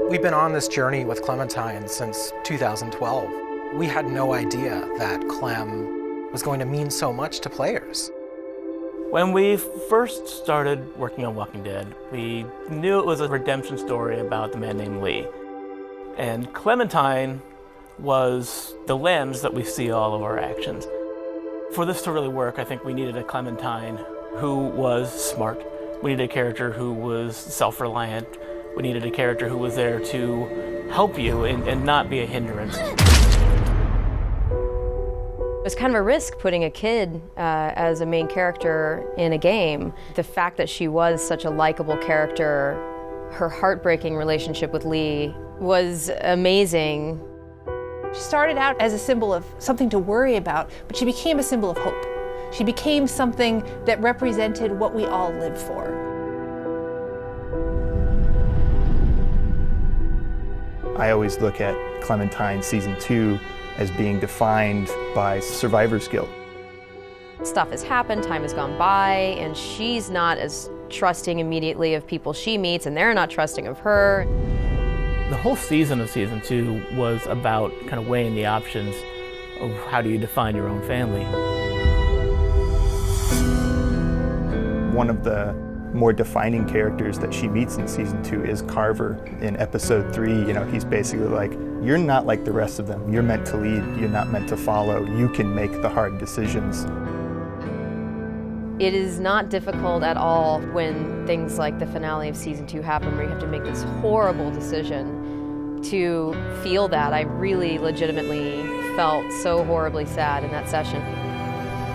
We've been on this journey with Clementine since 2012. We had no idea that Clem was going to mean so much to players. When we first started working on Walking Dead, we knew it was a redemption story about the man named Lee. And Clementine was the lens that we see all of our actions. For this to really work, I think we needed a Clementine who was smart. We needed a character who was self-reliant. We needed a character who was there to help you and not be a hindrance. It was kind of a risk putting a kid as a main character in a game. The fact that she was such a likable character, her heartbreaking relationship with Lee was amazing. She started out as a symbol of something to worry about, but she became a symbol of hope. She became something that represented what we all live for. I always look at Clementine Season 2 as being defined by survivor's guilt. Stuff has happened, time has gone by, and she's not as trusting immediately of people she meets, and they're not trusting of her. The whole season of Season 2 was about kind of weighing the options of how do you define your own family. One of the more defining characters that she meets in Season 2 is Carver. In Episode 3, he's basically like, you're not like the rest of them. You're meant to lead, you're not meant to follow. You can make the hard decisions. It is not difficult at all when things like the finale of Season 2 happen, where you have to make this horrible decision to feel that. I really legitimately felt so horribly sad in that session.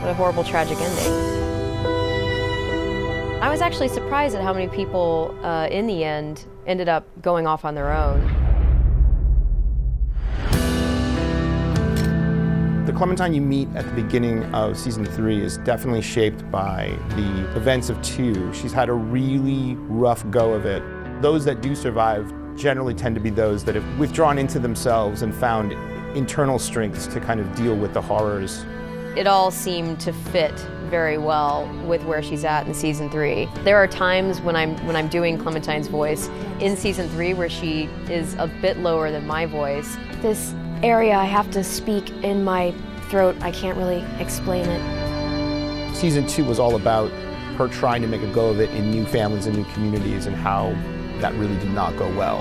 What a horrible, tragic ending. I was actually surprised at how many people, in the end, ended up going off on their own. The Clementine you meet at the beginning of Season 3 is definitely shaped by the events of 2. She's had a really rough go of it. Those that do survive generally tend to be those that have withdrawn into themselves and found internal strengths to kind of deal with the horrors. It all seemed to fit very well with where she's at in Season 3. There are times when I'm doing Clementine's voice in Season 3 where she is a bit lower than my voice. This area I have to speak in my throat, I can't really explain it. Season 2 was all about her trying to make a go of it in new families and new communities, and how that really did not go well.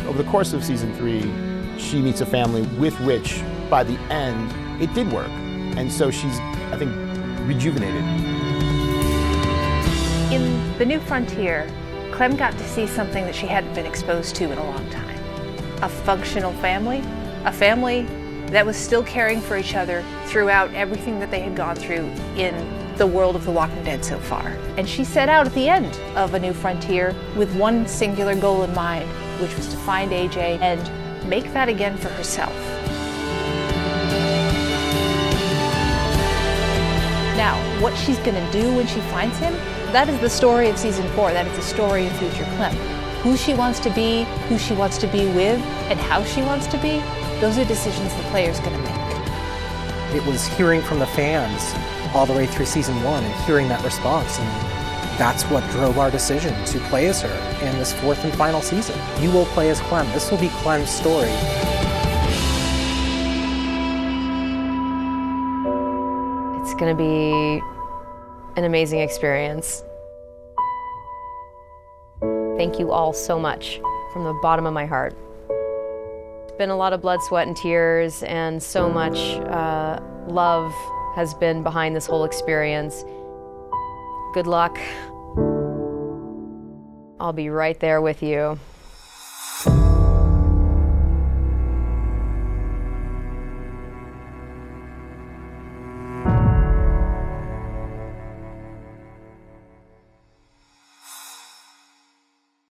Over the course of Season 3, she meets a family with which, by the end, it did work. And so she's, I think, rejuvenated. In The New Frontier, Clem got to see something that she hadn't been exposed to in a long time. A functional family, a family that was still caring for each other throughout everything that they had gone through in the world of The Walking Dead so far. And she set out at the end of A New Frontier with one singular goal in mind, which was to find AJ and make that again for herself. Now, what she's going to do when she finds him, that is the story of Season 4. That is the story of future Clem. Who she wants to be, who she wants to be with, and how she wants to be, those are decisions the player's going to make. It was hearing from the fans all the way through Season 1 and hearing that response, and that's what drove our decision to play as her in this 4th and final season. You will play as Clem. This will be Clem's story. It's going to be an amazing experience. Thank you all so much from the bottom of my heart. It's been a lot of blood, sweat, and tears, and so much love has been behind this whole experience. Good luck. I'll be right there with you.